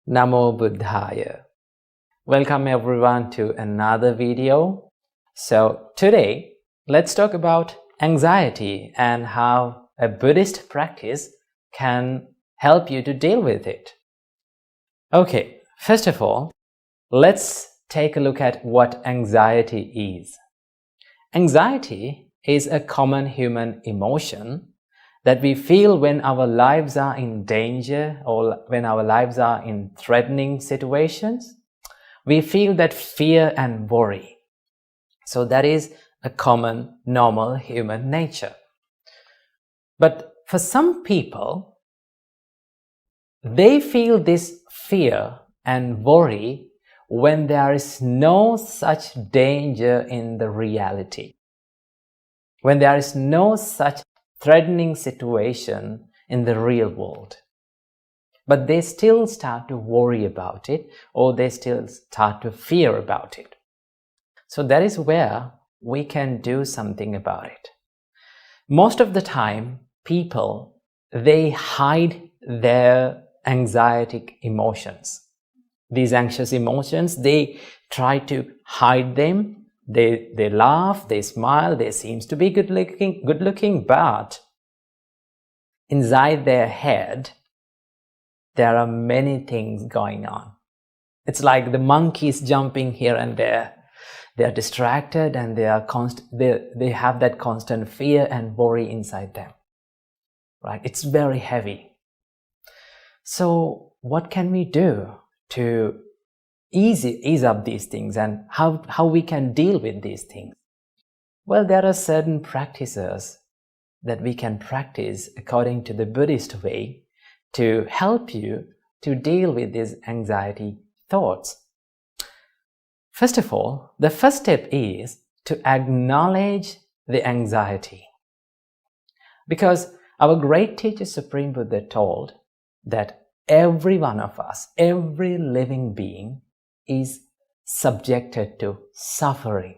Namo Buddhaya. Welcome everyone to another video. So today, let's talk about anxiety and how a Buddhist practice can help you to deal with it. Okay, first of all, let's take a look at what anxiety is. Anxiety is a common human emotion that we feel when our lives are in danger or when our lives are in threatening situations. We feel that fear and worry. So that is a common, normal human nature. But for some people, they feel this fear and worry when there is no such danger in the reality. When there is no such threatening situation in the real world. But they still start to worry about it, or they still start to fear about it. So that is where we can do something about it. Most of the time, people, they hide their anxietic emotions. These anxious emotions, they try to hide them. They laugh, they smile, they seem to be good looking, but inside their head, there are many things going on. It's like the monkeys jumping here and there. They are distracted and they have that constant fear and worry inside them. Right? It's very heavy. So what can we do to ease up these things, and how we can deal with these things? Well, there are certain practices that we can practice according to the Buddhist way to help you to deal with these anxiety thoughts. First of all, the first step is to acknowledge the anxiety. Because our great teacher Supreme Buddha told that every one of us, every living being, is subjected to suffering.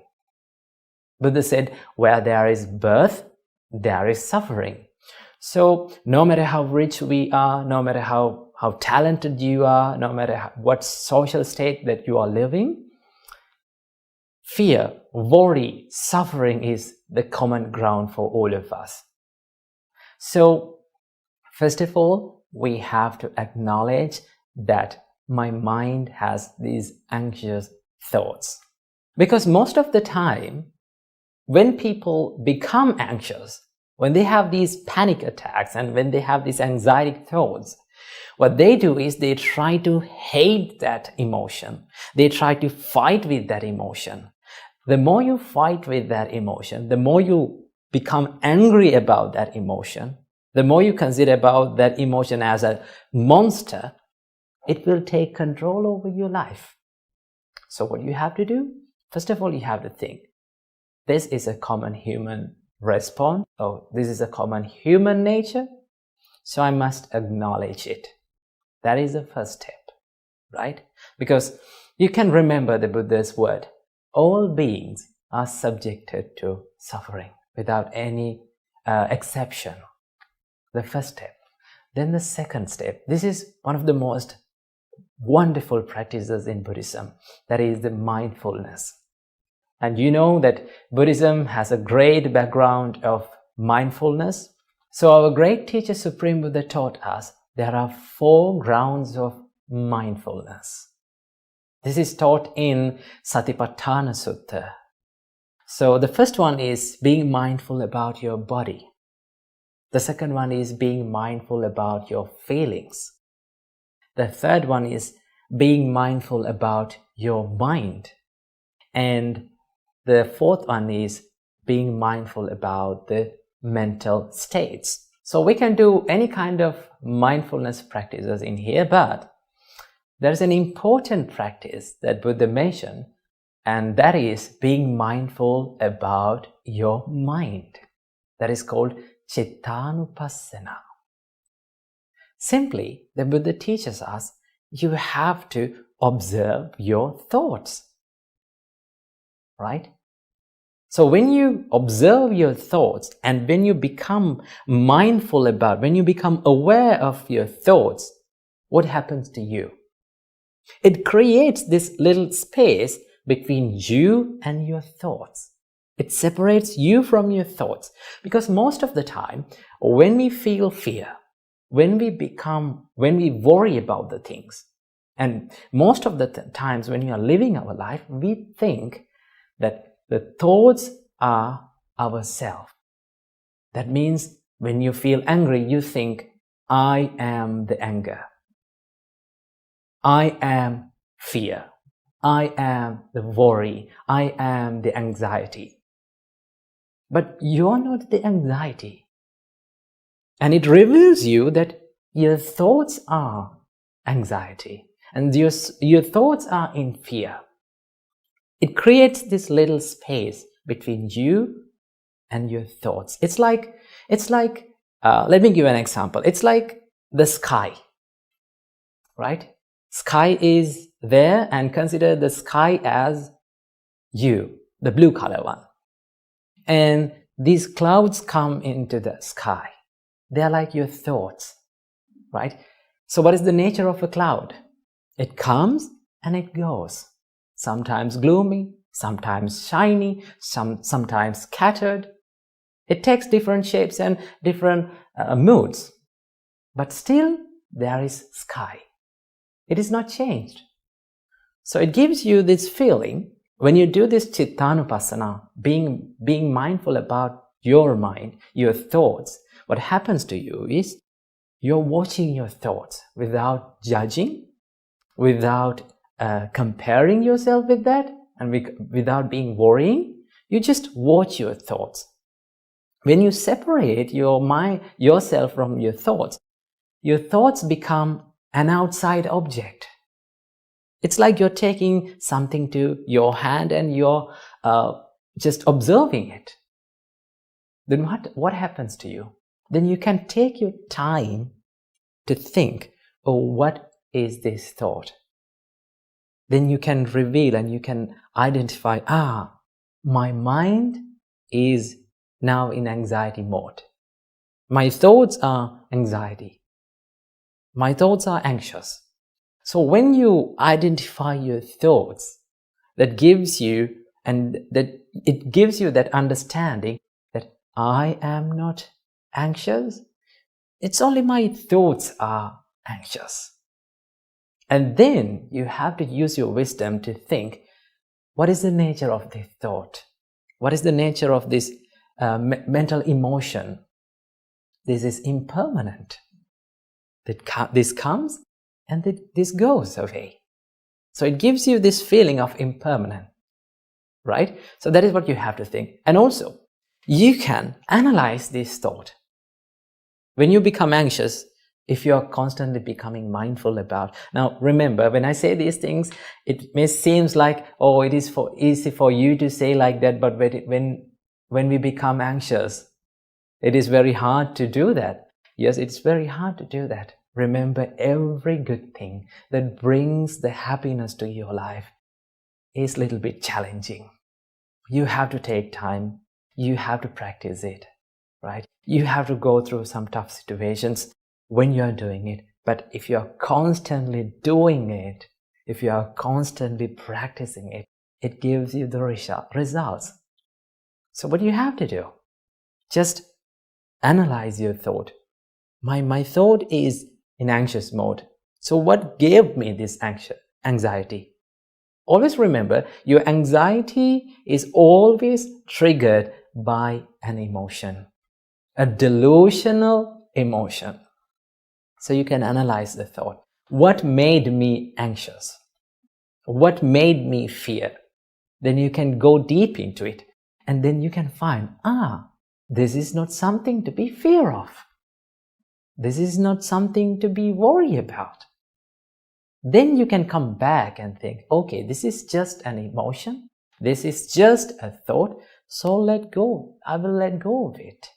Buddha said, where there is birth, there is suffering. So no matter how rich we are, no matter how talented you are, no matter what social state that you are living, fear, worry, suffering is the common ground for all of us. So first of all, we have to acknowledge that my mind has these anxious thoughts. Because most of the time, when people become anxious, when they have these panic attacks and when they have these anxiety thoughts, what they do is they try to hate that emotion. They try to fight with that emotion. The more you fight with that emotion, the more you become angry about that emotion, the more you consider about that emotion as a monster, it will take control over your life. So what you have to do? First of all, you have to think, this is a common human response, or this is a common human nature, so I must acknowledge it. That is the first step, right? Because you can remember the Buddha's word, all beings are subjected to suffering without any exception. The first step. Then the second step. This is one of the most wonderful practices in Buddhism, that is the mindfulness. And you know that Buddhism has a great background of mindfulness. So our great teacher Supreme Buddha taught us there are 4 grounds of mindfulness. This is taught in Satipatthana Sutta. So the first one is being mindful about your body. The second one is being mindful about your feelings. The third one is being mindful about your mind. And the fourth one is being mindful about the mental states. So we can do any kind of mindfulness practices in here, but there's an important practice that Buddha mentioned, and that is being mindful about your mind. That is called Chittanupassana. Simply, the Buddha teaches us you have to observe your thoughts, right? So when you observe your thoughts and when you become mindful about, when you become aware of your thoughts, what happens to you? It creates this little space between you and your thoughts. It separates you from your thoughts. Because most of the time, when we feel fear, when we worry about the things, and most of the times when we are living our life, we think that the thoughts are ourself. That means when you feel angry, you think, I am the anger. I am fear. I am the worry. I am the anxiety. But you're not the anxiety. And it reveals you that your thoughts are anxiety. And your thoughts are in fear. It creates this little space between you and your thoughts. It's like, let me give an example. It's like the sky, right? Sky is there, and consider the sky as you, the blue color one. And these clouds come into the sky. They're like your thoughts, right? So what is the nature of a cloud? It comes and it goes. Sometimes gloomy, sometimes shiny, sometimes scattered. It takes different shapes and different moods. But still, there is sky. It is not changed. So it gives you this feeling, when you do this Chittanupassana, being mindful about your mind, your thoughts, what happens to you is you're watching your thoughts without judging, without comparing yourself with that, and without being worrying. You just watch your thoughts. When you separate your mind, yourself from your thoughts become an outside object. It's like you're taking something to your hand and you're just observing it. Then what happens to you? Then you can take your time to think, oh, what is this thought? Then you can reveal and you can identify, my mind is now in anxiety mode. My thoughts are anxiety. My thoughts are anxious. So when you identify your thoughts, that gives you that understanding that I am not anxious. It's only my thoughts are anxious. And then you have to use your wisdom to think, what is the nature of this thought? What is the nature of this mental emotion? This is impermanent. This comes and this goes away. So it gives you this feeling of impermanence, right? So that is what you have to think. And also, you can analyze this thought. When you become anxious, if you are constantly becoming mindful about... Now, remember, when I say these things, it may seem like, oh, it is easy for you to say like that, but when we become anxious, it is very hard to do that. Yes, it's very hard to do that. Remember, every good thing that brings the happiness to your life is a little bit challenging. You have to take time. You have to practice it, right? You have to go through some tough situations when you are doing it. But if you are constantly doing it, if you are constantly practicing it, it gives you the results. So what do you have to do? Just analyze your thought. My thought is in anxious mode. So what gave me this anxiety? Always remember, your anxiety is always triggered by an emotion, a delusional emotion. So you can analyze the thought. What made me anxious? What made me fear? Then you can go deep into it, and then you can find, this is not something to be fear of. This is not something to be worried about. Then you can come back and think, okay, this is just an emotion. This is just a thought. So let go. I will let go of it.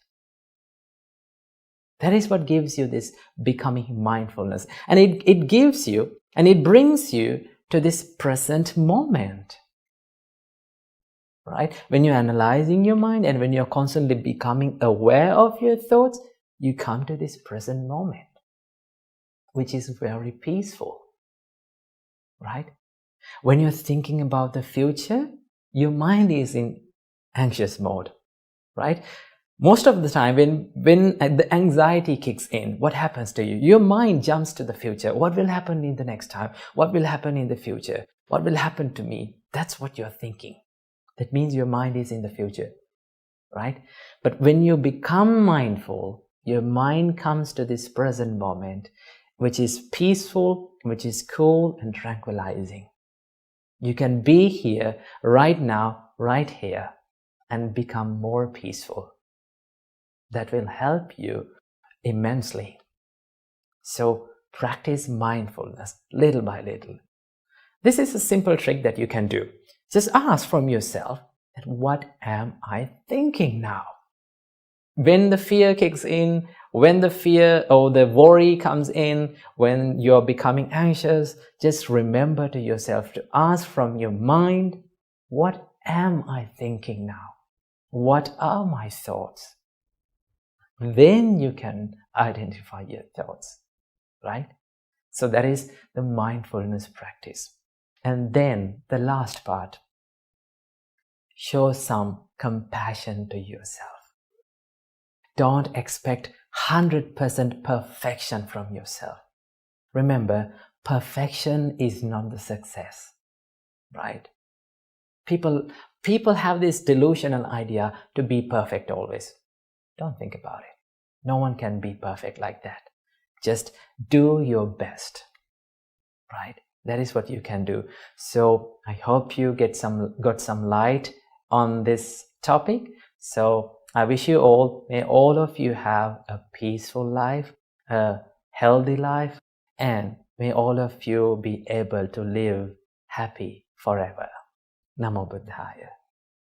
That is what gives you this becoming mindfulness. And it gives you, and it brings you to this present moment. Right? When you're analyzing your mind and when you're constantly becoming aware of your thoughts, you come to this present moment, which is very peaceful. right? When you're thinking about the future, your mind is in anxious mode, right? Most of the time when the anxiety kicks in, what happens to you? Your mind jumps to the future. What will happen in the next time? What will happen in the future? What will happen to me? That's what you're thinking. That means your mind is in the future, right? But when you become mindful, your mind comes to this present moment, which is peaceful, which is cool and tranquilizing. You can be here right now, right here, and become more peaceful. That will help you immensely. So practice mindfulness little by little. This is a simple trick that you can do. Just ask from yourself, that what am I thinking now? When the fear kicks in, when the fear or the worry comes in, when you're becoming anxious, just remember to yourself to ask from your mind, what am I thinking now? What are my thoughts? Then you can identify your thoughts, right? So that is the mindfulness practice. And then the last part, show some compassion to yourself. Don't expect 100% perfection from yourself. Remember, perfection is not the success, right? People have this delusional idea to be perfect always. Don't think about it. No one can be perfect like that. Just do your best, right? That is what you can do. So I hope you got some light on this topic. So I wish you all, may all of you have a peaceful life, a healthy life, and may all of you be able to live happy forever. Namo Buddhaya.